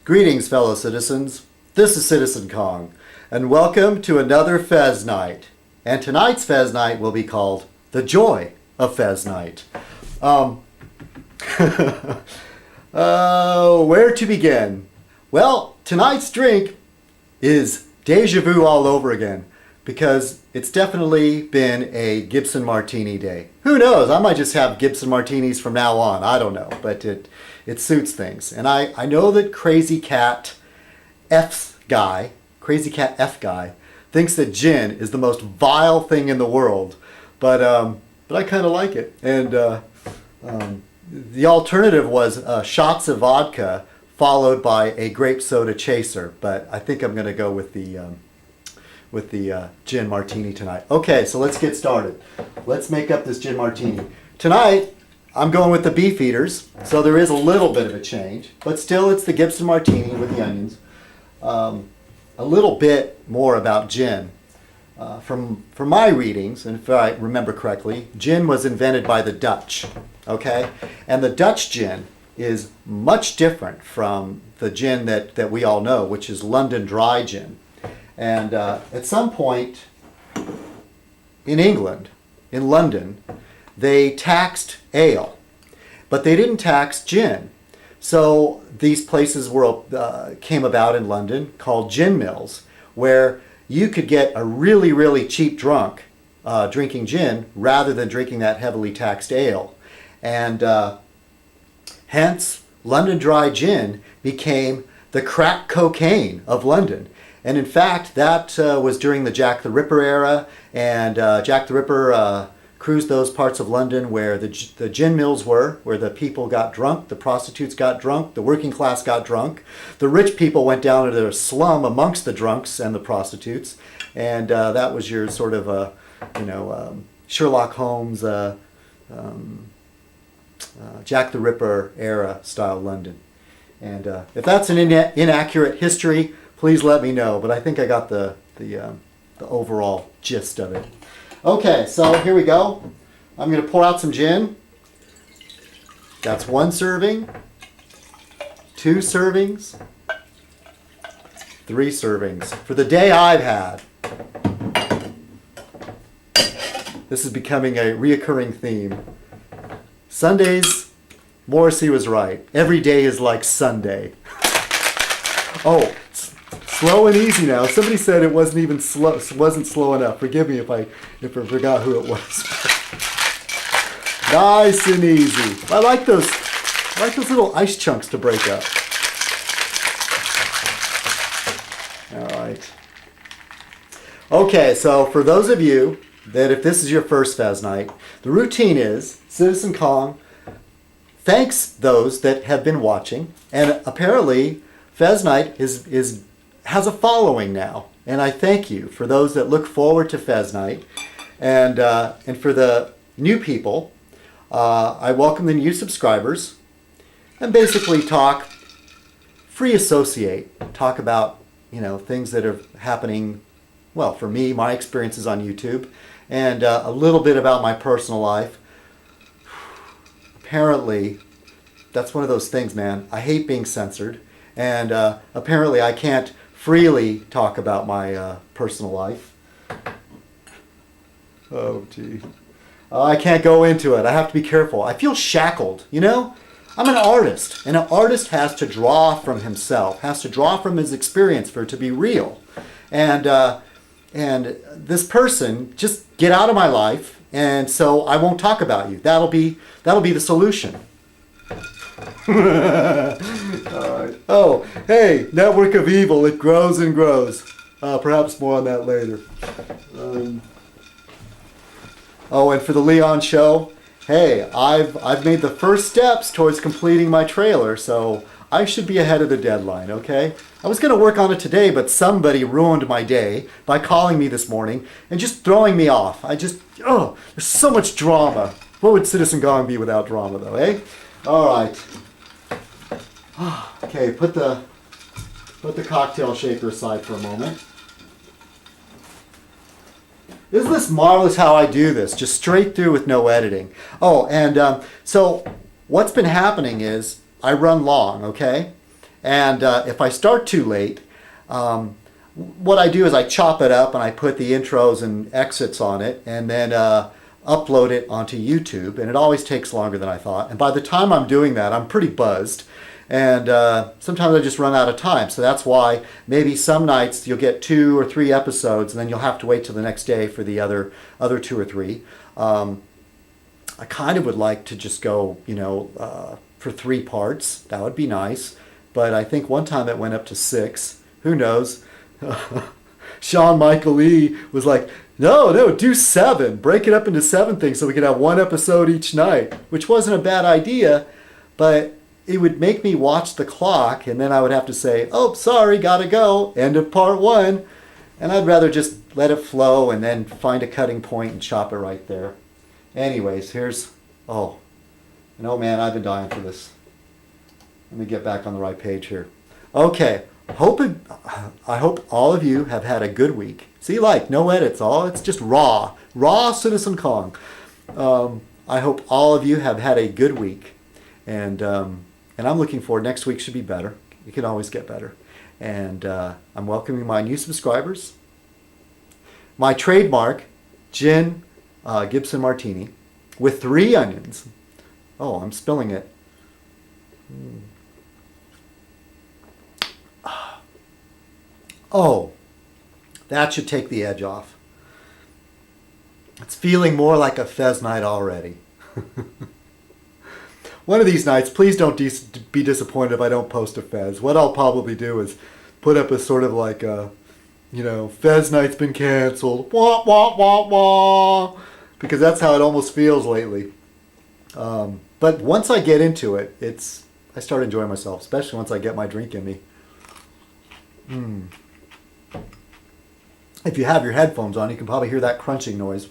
Greetings, fellow citizens. This is Citizenkong, and welcome to another Fez Night. And tonight's Fez Night will be called the Joy of Fez Night. Where to begin? Well, tonight's drink is deja vu all over again, because it's definitely been a Gibson Martini day. Who knows? I might just have Gibson Martinis from now on. I don't know, but it suits things. And I know that Crazy Cat F guy thinks that gin is the most vile thing in the world, but I kind of like it. And the alternative was shots of vodka followed by a grape soda chaser, but I think I'm going to go with the gin martini tonight. Okay, so let's get started. Let's make up this gin martini. Tonight, I'm going with the Beefeaters, so there is a little bit of a change, but still it's the Gibson Martini with the onions. A little bit more about gin. From my readings, and if I remember correctly, gin was invented by the Dutch, okay? And the Dutch gin is much different from the gin that we all know, which is London Dry gin. And at some point in England, in London, they taxed ale, but they didn't tax gin. So these places came about in London called gin mills, where you could get a really, really cheap drunk drinking gin rather than drinking that heavily taxed ale. And hence, London Dry gin became the crack cocaine of London. And in fact, that was during the Jack the Ripper era, and Jack the Ripper cruised those parts of London where the gin mills were, where the people got drunk, the prostitutes got drunk, the working class got drunk. The rich people went down into their slum amongst the drunks and the prostitutes, and that was your sort of, Sherlock Holmes, Jack the Ripper era style London. And if that's an inaccurate history, please let me know, but I think I got the overall gist of it. Okay, so here we go. I'm going to pour out some gin. That's 1 serving, 2 servings, 3 servings. For the day I've had, this is becoming a reoccurring theme. Sundays, Morrissey was right. Every day is like Sunday. Oh, slow and easy now. Somebody said it wasn't even slow. Wasn't slow enough. Forgive me if I forgot who it was. Nice and easy. I like those little ice chunks to break up. All right. Okay, so for those of you that if this is your first Fez night, the routine is Citizenkong thanks those that have been watching, and apparently Fez night has a following now, and I thank you for those that look forward to Fez Night, and for the new people, I welcome the new subscribers, and basically free associate, talk about things that are happening. Well, for me, my experiences on YouTube, and a little bit about my personal life. Apparently, that's one of those things, man. I hate being censored, and apparently I can't freely talk about my personal life. Oh, gee. I can't go into it. I have to be careful. I feel shackled, I'm an artist, and an artist has to draw from himself, has to draw from his experience for it to be real. And this person, just get out of my life, and so I won't talk about you. That'll be the solution. All right. Oh, hey, Network of Evil, it grows and grows. Perhaps more on that later. And for the Leon show, hey, I've made the first steps towards completing my trailer, so I should be ahead of the deadline, okay? I was going to work on it today, but somebody ruined my day by calling me this morning and just throwing me off. There's so much drama. What would Citizenkong be without drama, though, eh? All right. Okay, put the cocktail shaker aside for a moment. Isn't this marvelous how I do this? Just straight through with no editing. Oh, and so what's been happening is I run long, okay? And if I start too late, what I do is I chop it up and I put the intros and exits on it, and then upload it onto YouTube. And it always takes longer than I thought. And by the time I'm doing that, I'm pretty buzzed. And sometimes I just run out of time. So that's why maybe some nights you'll get 2 or 3 episodes, and then you'll have to wait till the next day for the other 2 or 3. I kind of would like to just go, for 3 parts. That would be nice. But I think one time it went up to 6. Who knows? Sean Michael Lee was like, no, do 7. Break it up into 7 things so we could have 1 episode each night, which wasn't a bad idea, but it would make me watch the clock, and then I would have to say, oh, sorry, gotta go, end of part 1. And I'd rather just let it flow and then find a cutting point and chop it right there. Anyways, man, I've been dying for this. Let me get back on the right page here. Okay, I hope all of you have had a good week. See, no edits, it's just raw Citizenkong. I hope all of you have had a good week, and I'm looking forward. Next week should be better. It can always get better. And I'm welcoming my new subscribers. My trademark, Gin Gibson Martini, with 3 onions. Oh, I'm spilling it. Oh, that should take the edge off. It's feeling more like a Fez night already. One of these nights, please don't be disappointed if I don't post a Fez. What I'll probably do is put up a sort of like a, Fez night's been canceled. Wah, wah, wah, wah. Because that's how it almost feels lately. But once I get into it, I start enjoying myself, especially once I get my drink in me. If you have your headphones on, you can probably hear that crunching noise.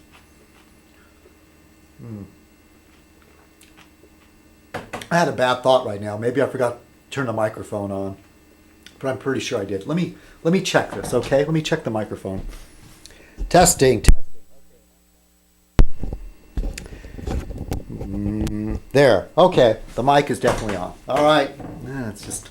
I had a bad thought right now. Maybe I forgot to turn the microphone on, but I'm pretty sure I did. Let me check this, okay? Let me check the microphone. Testing. There. Okay. The mic is definitely on. All right. It's just